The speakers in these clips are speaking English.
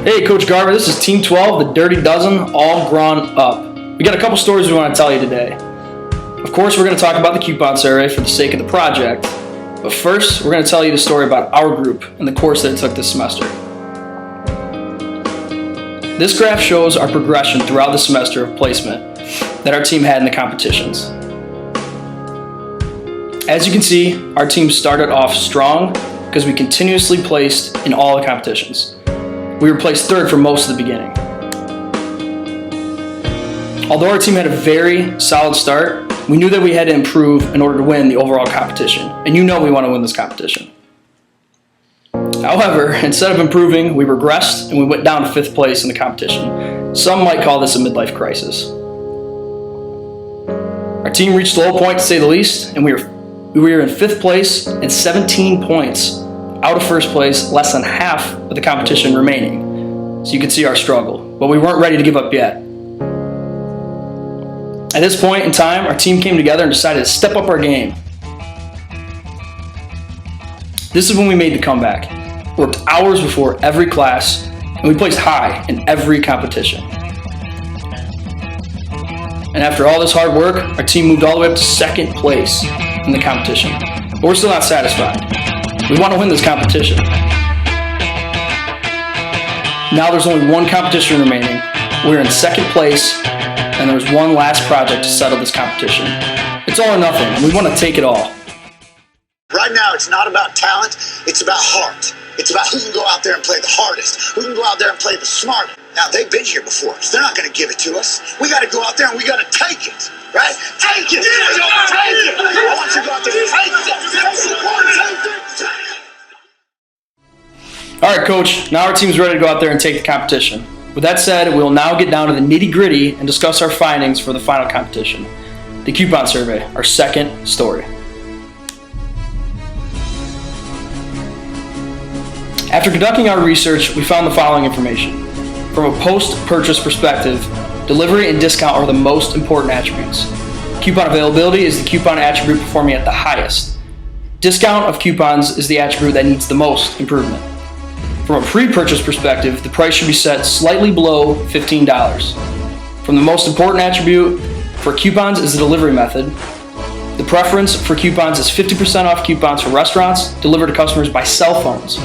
Hey, Coach Garver, this is Team 12, the Dirty Dozen, all grown up. We got a couple stories we want to tell you today. Of course, we're going to talk about the coupon survey for the sake of the project, but first, we're going to tell you the story about our group and the course that it took this semester. This graph shows our progression throughout the semester of placement that our team had in the competitions. As you can see, our team started off strong because we continuously placed in all the competitions. We were placed third for most of the beginning. Although our team had a very solid start, we knew that we had to improve in order to win the overall competition, and you know we want to win this competition. However, instead of improving, we regressed and we went down to 5th place in the competition. Some might call this a midlife crisis. Our team reached a low point, to say the least, and we were in 5th place and 17 points out of 1st place, less than half of the competition remaining. So you can see our struggle, but we weren't ready to give up yet. At this point in time, our team came together and decided to step up our game. This is when we made the comeback. Worked hours before every class, and we placed high in every competition. And after all this hard work, our team moved all the way up to 2nd place in the competition. But we're still not satisfied. We want to win this competition. Now there's only one competition remaining. We're in 2nd place, and there's one last project to settle this competition. It's all or nothing, and we want to take it all. Right now, it's not about talent, it's about heart. It's about who can go out there and play the hardest, who can go out there and play the smartest. Now, they've been here before, so they're not going to give it to us. We got to go out there and we got to take it, right? Take it! Take it! I want you to go out there and take it. All right, Coach, now our team's ready to go out there and take the competition. With that said, we will now get down to the nitty-gritty and discuss our findings for the final competition, the coupon survey, our second story. After conducting our research, we found the following information. From a post-purchase perspective, delivery and discount are the most important attributes. Coupon availability is the coupon attribute performing at the highest. Discount of coupons is the attribute that needs the most improvement. From a pre-purchase perspective, the price should be set slightly below $15. From the most important attribute for coupons is the delivery method. The preference for coupons is 50% off coupons for restaurants delivered to customers by cell phones.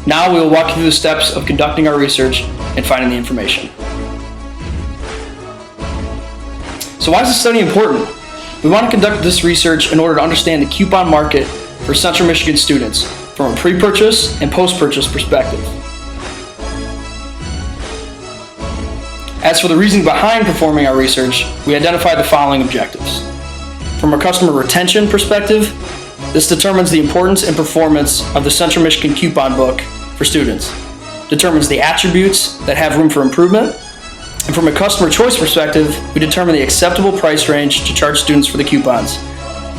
Now we will walk you through the steps of conducting our research and finding the information. So why is this study important? We want to conduct this research in order to understand the coupon market for Central Michigan students from a pre-purchase and post-purchase perspective. As for the reasoning behind performing our research, we identified the following objectives. From a customer retention perspective, this determines the importance and performance of the Central Michigan coupon book for students, determines the attributes that have room for improvement, and from a customer choice perspective, we determine the acceptable price range to charge students for the coupons.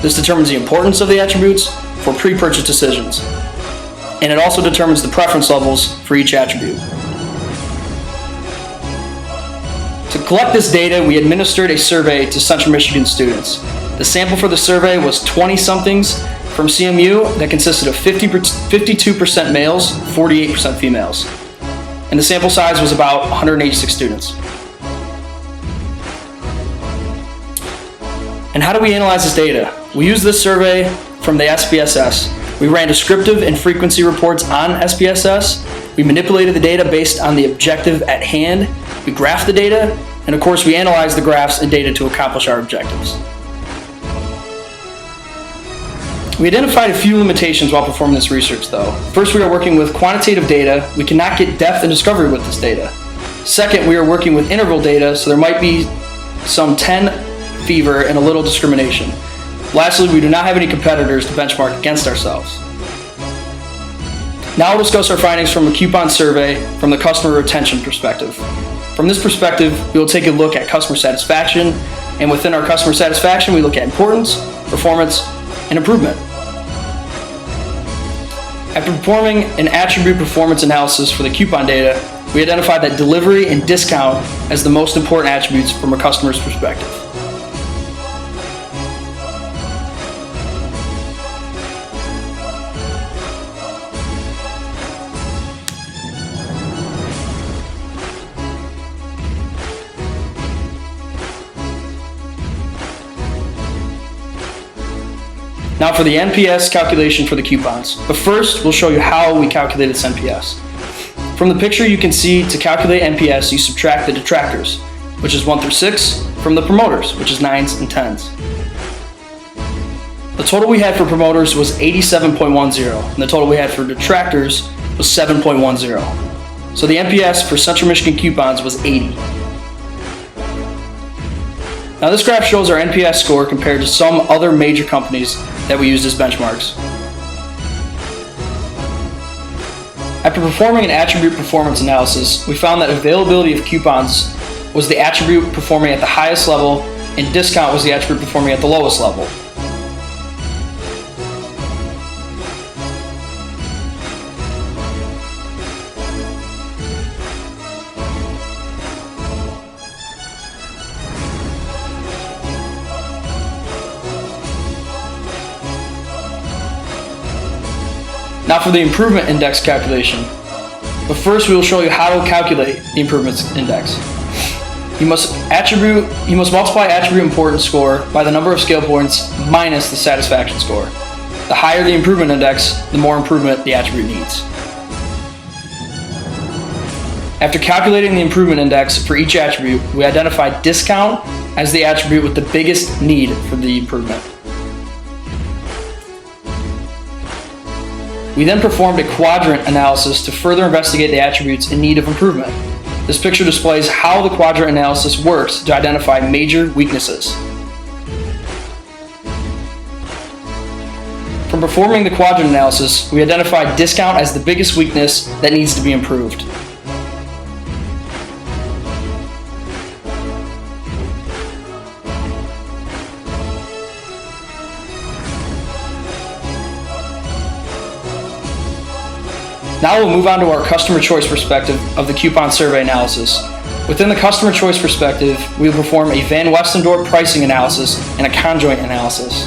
This determines the importance of the attributes for pre-purchase decisions, and it also determines the preference levels for each attribute. To collect this data, we administered a survey to Central Michigan students. The sample for the survey was 20-somethings from CMU that consisted of 52% males, 48% females. And the sample size was about 186 students. And how do we analyze this data? We used this survey from the SPSS. We ran descriptive and frequency reports on SPSS. We manipulated the data based on the objective at hand. We graphed the data, and of course we analyzed the graphs and data to accomplish our objectives. We identified a few limitations while performing this research though. First, we are working with quantitative data. We cannot get depth and discovery with this data. Second, we are working with interval data, so there might be some 10 fever and a little discrimination. Lastly, we do not have any competitors to benchmark against ourselves. Now we'll discuss our findings from a coupon survey from the customer retention perspective. From this perspective, we will take a look at customer satisfaction, and within our customer satisfaction, we look at importance, performance, and improvement. After performing an attribute performance analysis for the coupon data, we identified that delivery and discount as the most important attributes from a customer's perspective. Now for the NPS calculation for the coupons. But first, we'll show you how we calculate its NPS. From the picture you can see, to calculate NPS, you subtract the detractors, which is 1 through 6, from the promoters, which is 9s and 10s. The total we had for promoters was 87.10, and the total we had for detractors was 7.10. So the NPS for Central Michigan coupons was 80. Now this graph shows our NPS score compared to some other major companies that we used as benchmarks. After performing an attribute performance analysis, we found that availability of coupons was the attribute performing at the highest level, and discount was the attribute performing at the lowest level. Now for the improvement index calculation. But first we will show you how to calculate the improvement index. You must multiply attribute importance score by the number of scale points minus the satisfaction score. The higher the improvement index, the more improvement the attribute needs. After calculating the improvement index for each attribute, we identified discount as the attribute with the biggest need for the improvement. We then performed a quadrant analysis to further investigate the attributes in need of improvement. This picture displays how the quadrant analysis works to identify major weaknesses. From performing the quadrant analysis, we identified discount as the biggest weakness that needs to be improved. Now we'll move on to our customer choice perspective of the coupon survey analysis. Within the customer choice perspective, we will perform a Van Westendorp pricing analysis and a conjoint analysis.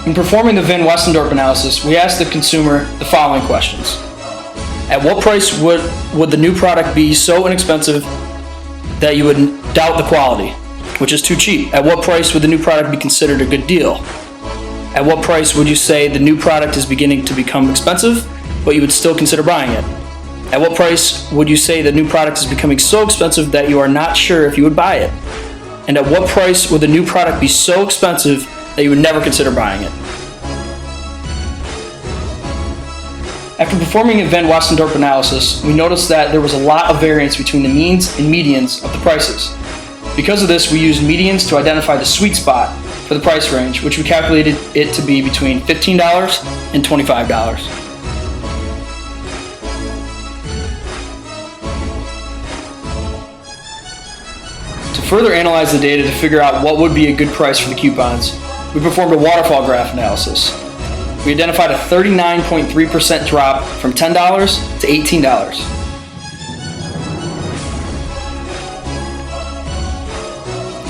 In performing the Van Westendorp analysis, we asked the consumer the following questions. At what price would the new product be so inexpensive that you would doubt the quality, which is too cheap? At what price would the new product be considered a good deal? At what price would you say the new product is beginning to become expensive, but you would still consider buying it? At what price would you say the new product is becoming so expensive that you are not sure if you would buy it? And at what price would the new product be so expensive that you would never consider buying it? After performing a Van Westendorp analysis, we noticed that there was a lot of variance between the means and medians of the prices. Because of this, we used medians to identify the sweet spot for the price range, which we calculated it to be between $15 and $25. To further analyze the data to figure out what would be a good price for the coupons, we performed a waterfall graph analysis. We identified a 39.3% drop from $10 to $18.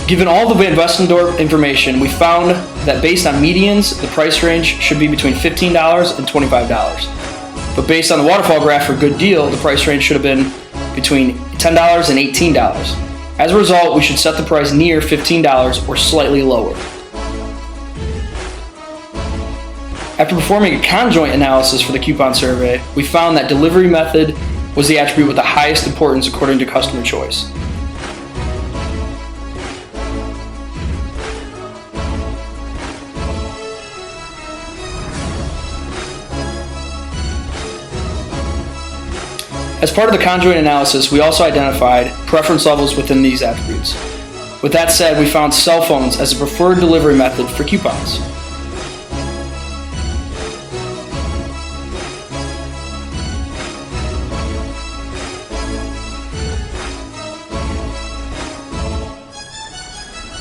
Given all the Van Westendorp information, we found that based on medians, the price range should be between $15 and $25. But based on the waterfall graph for good deal, the price range should have been between $10 and $18. As a result, we should set the price near $15 or slightly lower. After performing a conjoint analysis for the coupon survey, we found that delivery method was the attribute with the highest importance according to customer choice. As part of the conjoint analysis, we also identified preference levels within these attributes. With that said, we found cell phones as a preferred delivery method for coupons.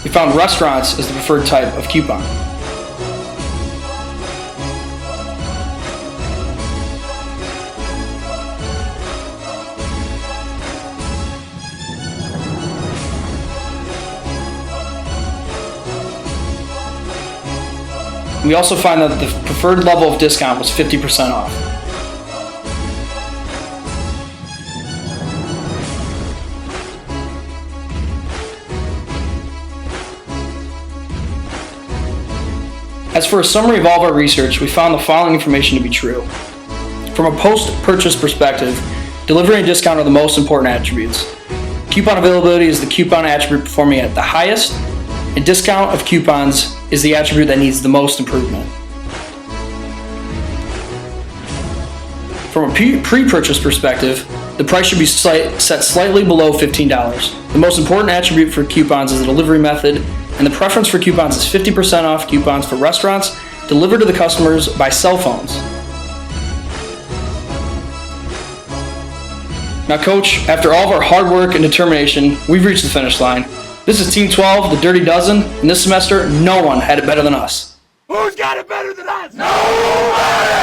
We found restaurants as the preferred type of coupon. We also find that the preferred level of discount was 50% off. As for a summary of all of our research, we found the following information to be true. From a post-purchase perspective, delivery and discount are the most important attributes. Coupon availability is the coupon attribute performing at the highest, and discount of coupons is the attribute that needs the most improvement. From a pre-purchase perspective, the price should be set slightly below $15. The most important attribute for coupons is the delivery method, and the preference for coupons is 50% off coupons for restaurants delivered to the customers by cell phones. Now, Coach, after all of our hard work and determination, we've reached the finish line. This is Team 12, the Dirty Dozen, and this semester, no one had it better than us. Who's got it better than us? Nobody!